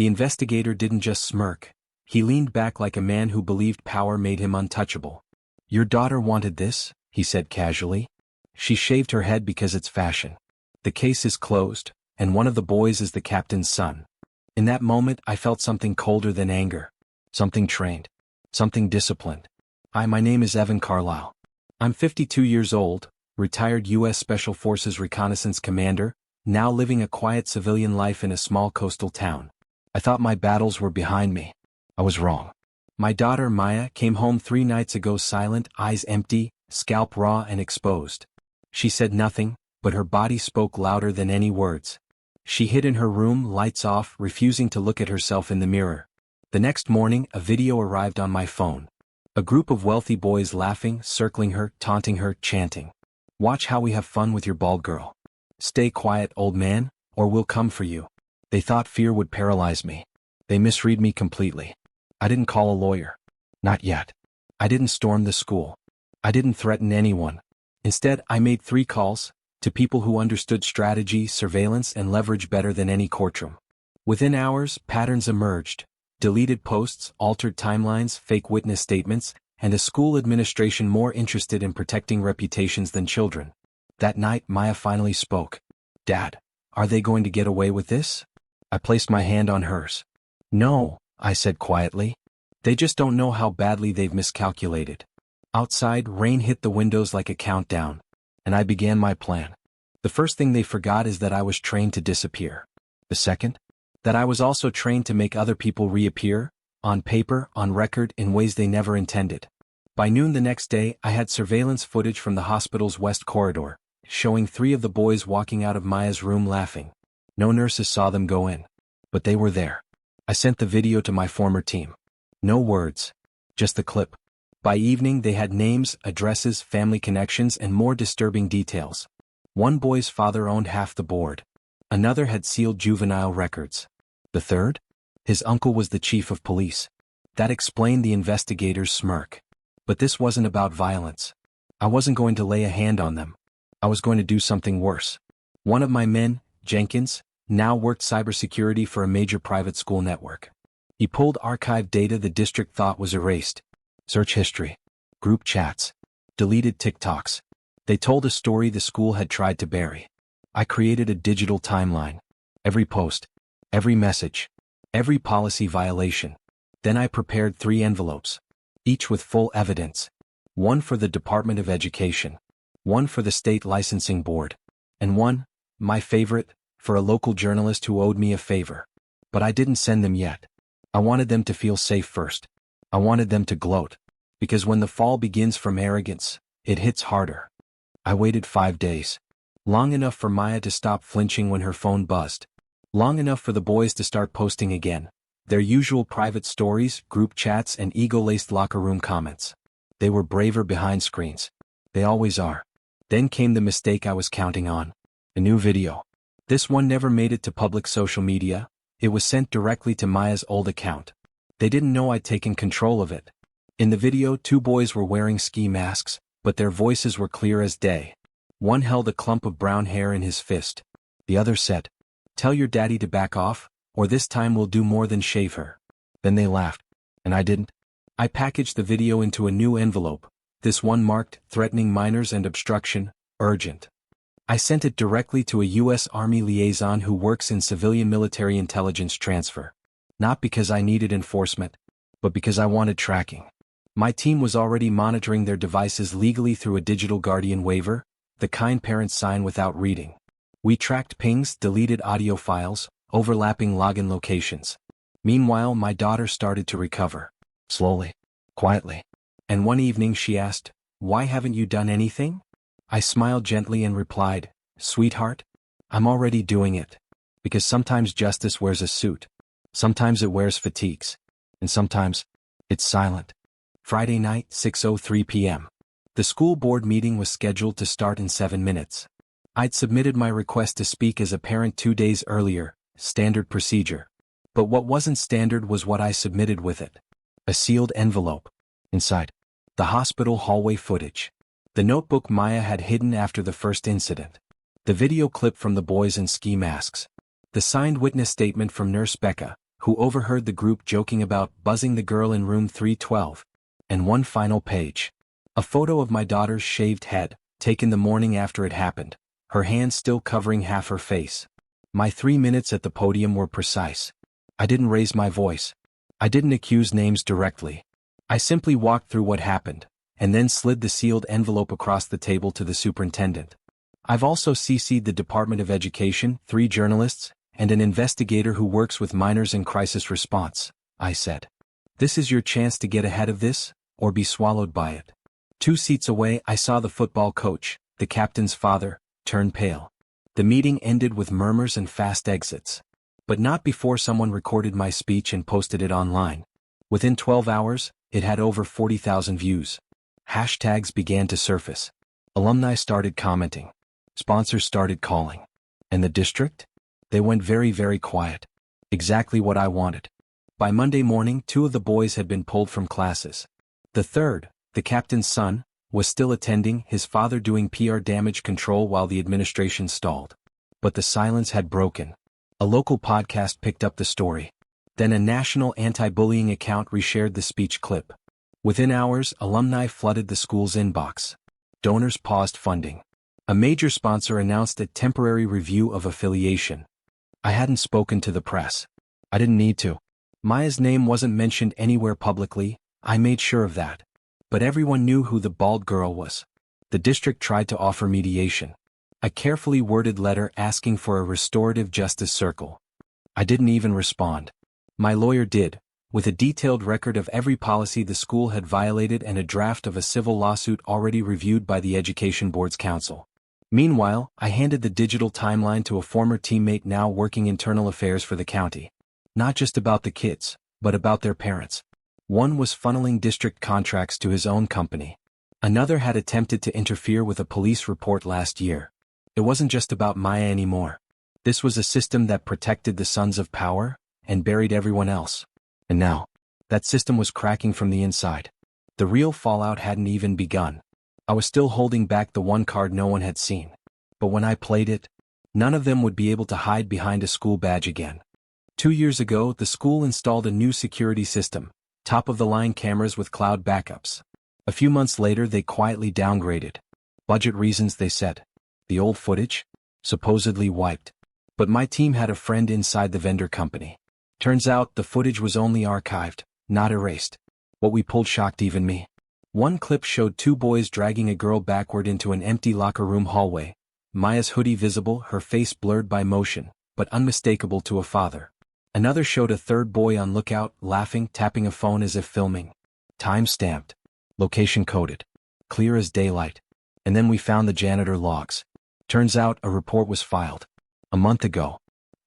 The investigator didn't just smirk. He leaned back like a man who believed power made him untouchable. "Your daughter wanted this," he said casually. "She shaved her head because it's fashion. The case is closed, and one of the boys is the captain's son." In that moment I felt something colder than anger. Something trained. Something disciplined. My name is Evan Carlisle. I'm 52 years old, retired U.S. Special Forces reconnaissance commander, now living a quiet civilian life in a small coastal town. I thought my battles were behind me. I was wrong. My daughter Maya came home 3 nights ago silent, eyes empty, scalp raw and exposed. She said nothing, but her body spoke louder than any words. She hid in her room, lights off, refusing to look at herself in the mirror. The next morning, a video arrived on my phone. A group of wealthy boys laughing, circling her, taunting her, chanting, "Watch how we have fun with your bald girl. Stay quiet, old man, or we'll come for you." They thought fear would paralyze me. They misread me completely. I didn't call a lawyer. Not yet. I didn't storm the school. I didn't threaten anyone. Instead, I made 3 calls, to people who understood strategy, surveillance, and leverage better than any courtroom. Within hours, patterns emerged. Deleted posts, altered timelines, fake witness statements, and a school administration more interested in protecting reputations than children. That night, Maya finally spoke. "Dad, are they going to get away with this?" I placed my hand on hers. "No," I said quietly. "They just don't know how badly they've miscalculated." Outside, rain hit the windows like a countdown, and I began my plan. The first thing they forgot is that I was trained to disappear. The second? That I was also trained to make other people reappear, on paper, on record, in ways they never intended. By noon the next day, I had surveillance footage from the hospital's west corridor, showing 3 of the boys walking out of Maya's room laughing. No nurses saw them go in. But they were there. I sent the video to my former team. No words. Just the clip. By evening they had names, addresses, family connections, and more disturbing details. One boy's father owned half the board. Another had sealed juvenile records. The third? His uncle was the chief of police. That explained the investigator's smirk. But this wasn't about violence. I wasn't going to lay a hand on them. I was going to do something worse. One of my men, Jenkins, now worked cybersecurity for a major private school network. He pulled archived data the district thought was erased. Search history. Group chats. Deleted TikToks. They told a story the school had tried to bury. I created a digital timeline. Every post. Every message. Every policy violation. Then I prepared 3 envelopes. Each with full evidence. One for the Department of Education. One for the State Licensing Board. And one, my favorite, for a local journalist who owed me a favor. But I didn't send them yet. I wanted them to feel safe first. I wanted them to gloat. Because when the fall begins from arrogance, it hits harder. I waited 5 days. Long enough for Maya to stop flinching when her phone buzzed. Long enough for the boys to start posting again. Their usual private stories, group chats, and ego-laced locker room comments. They were braver behind screens. They always are. Then came the mistake I was counting on. A new video. This one never made it to public social media. It was sent directly to Maya's old account. They didn't know I'd taken control of it. In the video, 2 boys were wearing ski masks, but their voices were clear as day. One held a clump of brown hair in his fist. The other said, "Tell your daddy to back off, or this time we'll do more than shave her." Then they laughed. And I didn't. I packaged the video into a new envelope. This one marked, "Threatening minors and obstruction, urgent." I sent it directly to a U.S. Army liaison who works in civilian military intelligence transfer. Not because I needed enforcement, but because I wanted tracking. My team was already monitoring their devices legally through a digital guardian waiver, the kind parents sign without reading. We tracked pings, deleted audio files, overlapping login locations. Meanwhile, my daughter started to recover. Slowly. Quietly. And one evening she asked, "Why haven't you done anything?" I smiled gently and replied, "Sweetheart, I'm already doing it. Because sometimes justice wears a suit. Sometimes it wears fatigues. And sometimes, it's silent." Friday night, 6:03 p.m. The school board meeting was scheduled to start in 7 minutes. I'd submitted my request to speak as a parent 2 days earlier, standard procedure. But what wasn't standard was what I submitted with it. A sealed envelope. Inside, the hospital hallway footage. The notebook Maya had hidden after the first incident. The video clip from the boys in ski masks. The signed witness statement from Nurse Becca, who overheard the group joking about buzzing the girl in room 312. And one final page. A photo of my daughter's shaved head, taken the morning after it happened, her hands still covering half her face. My 3 minutes at the podium were precise. I didn't raise my voice. I didn't accuse names directly. I simply walked through what happened, and then slid the sealed envelope across the table to the superintendent. I've also CC'd the Department of Education, 3 journalists, and an investigator who works with minors in crisis response, I said. This is your chance to get ahead of this, or be swallowed by it. 2 seats away, I saw the football coach, the captain's father, turn pale. The meeting ended with murmurs and fast exits. But not before someone recorded my speech and posted it online. Within 12 hours, it had over 40,000 views. Hashtags began to surface. Alumni started commenting. Sponsors started calling. And the district? They went very, very quiet. Exactly what I wanted. By Monday morning, 2 of the boys had been pulled from classes. The third, the captain's son, was still attending, his father doing PR damage control while the administration stalled. But the silence had broken. A local podcast picked up the story. Then a national anti-bullying account reshared the speech clip. Within hours, alumni flooded the school's inbox. Donors paused funding. A major sponsor announced a temporary review of affiliation. I hadn't spoken to the press. I didn't need to. Maya's name wasn't mentioned anywhere publicly, I made sure of that. But everyone knew who the bald girl was. The district tried to offer mediation. A carefully worded letter asking for a restorative justice circle. I didn't even respond. My lawyer did, with a detailed record of every policy the school had violated and a draft of a civil lawsuit already reviewed by the Education Board's counsel. Meanwhile, I handed the digital timeline to a former teammate now working internal affairs for the county. Not just about the kids, but about their parents. One was funneling district contracts to his own company. Another had attempted to interfere with a police report last year. It wasn't just about Maya anymore. This was a system that protected the sons of power and buried everyone else. And now, that system was cracking from the inside. The real fallout hadn't even begun. I was still holding back the one card no one had seen. But when I played it, none of them would be able to hide behind a school badge again. 2 years ago, the school installed a new security system, top-of-the-line cameras with cloud backups. A few months later, they quietly downgraded. Budget reasons, they said. The old footage? Supposedly wiped. But my team had a friend inside the vendor company. Turns out the footage was only archived, not erased. What we pulled shocked even me. One clip showed 2 boys dragging a girl backward into an empty locker room hallway. Maya's hoodie visible, her face blurred by motion, but unmistakable to a father. Another showed a third boy on lookout, laughing, tapping a phone as if filming. Time stamped. Location coded. Clear as daylight. And then we found the janitor logs. Turns out a report was filed. A month ago.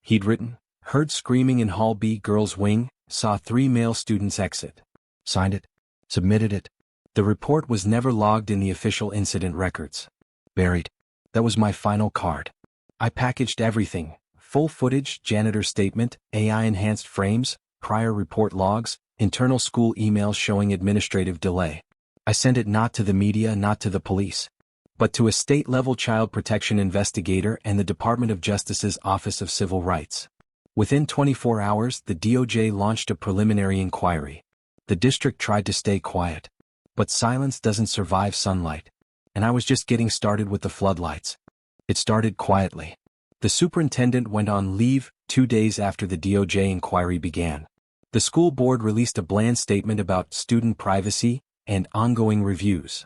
He'd written, heard screaming in Hall B girls' wing, saw 3 male students exit. Signed it. Submitted it. The report was never logged in the official incident records. Buried. That was my final card. I packaged everything. Full footage, janitor statement, AI-enhanced frames, prior report logs, internal school emails showing administrative delay. I sent it not to the media, not to the police, but to a state-level child protection investigator and the Department of Justice's Office of Civil Rights. Within 24 hours, the DOJ launched a preliminary inquiry. The district tried to stay quiet. But silence doesn't survive sunlight. And I was just getting started with the floodlights. It started quietly. The superintendent went on leave 2 days after the DOJ inquiry began. The school board released a bland statement about student privacy and ongoing reviews.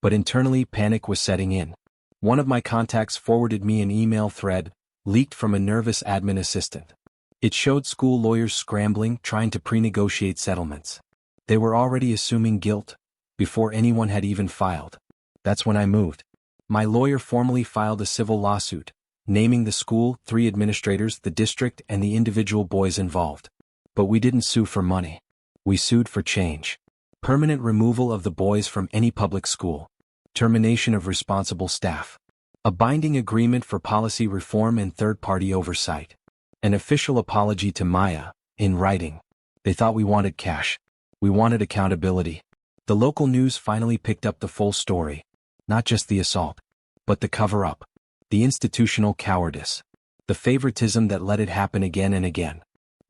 But internally, panic was setting in. One of my contacts forwarded me an email thread, leaked from a nervous admin assistant. It showed school lawyers scrambling, trying to pre-negotiate settlements. They were already assuming guilt before anyone had even filed. That's when I moved. My lawyer formally filed a civil lawsuit, naming the school, 3 administrators, the district, and the individual boys involved. But we didn't sue for money. We sued for change. Permanent removal of the boys from any public school. Termination of responsible staff. A binding agreement for policy reform and third-party oversight. An official apology to Maya, in writing. They thought we wanted cash. We wanted accountability. The local news finally picked up the full story. Not just the assault, but the cover-up. The institutional cowardice. The favoritism that let it happen again and again.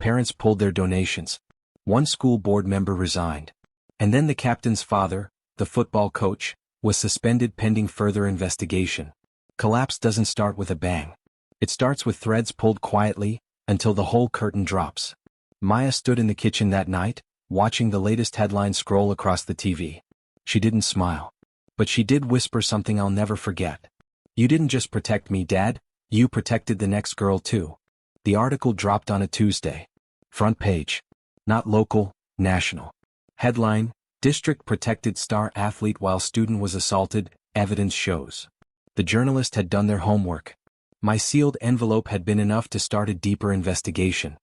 Parents pulled their donations. One school board member resigned. And then the captain's father, the football coach, was suspended pending further investigation. Collapse doesn't start with a bang. It starts with threads pulled quietly, until the whole curtain drops. Maya stood in the kitchen that night, watching the latest headline scroll across the TV. She didn't smile. But she did whisper something I'll never forget. "You didn't just protect me, Dad, you protected the next girl too." The article dropped on a Tuesday. Front page. Not local, national. Headline: District protected star athlete while student was assaulted, evidence shows. The journalist had done their homework. My sealed envelope had been enough to start a deeper investigation.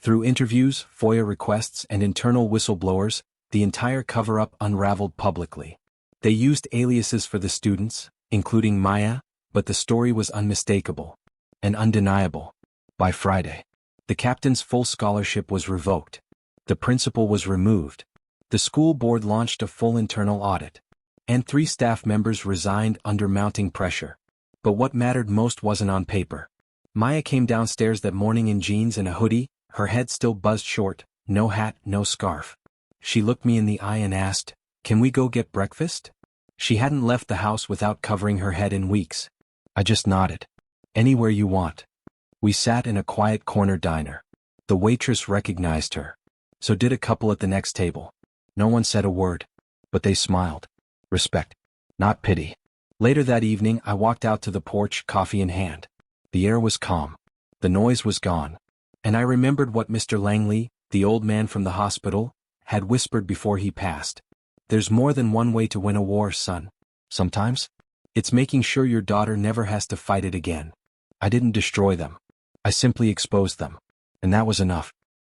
Through interviews, FOIA requests, and internal whistleblowers, the entire cover-up unraveled publicly. They used aliases for the students, including Maya, but the story was unmistakable and undeniable. By Friday, the captain's full scholarship was revoked. The principal was removed. The school board launched a full internal audit. And 3 staff members resigned under mounting pressure. But what mattered most wasn't on paper. Maya came downstairs that morning in jeans and a hoodie, her head still buzzed short, no hat, no scarf. She looked me in the eye and asked, "Can we go get breakfast?" She hadn't left the house without covering her head in weeks. I just nodded. "Anywhere you want." We sat in a quiet corner diner. The waitress recognized her. So did a couple at the next table. No one said a word. But they smiled. Respect. Not pity. Later that evening I walked out to the porch, coffee in hand. The air was calm. The noise was gone. And I remembered what Mr. Langley, the old man from the hospital, had whispered before he passed. "There's more than one way to win a war, son. Sometimes it's making sure your daughter never has to fight it again." I didn't destroy them. I simply exposed them. And that was enough.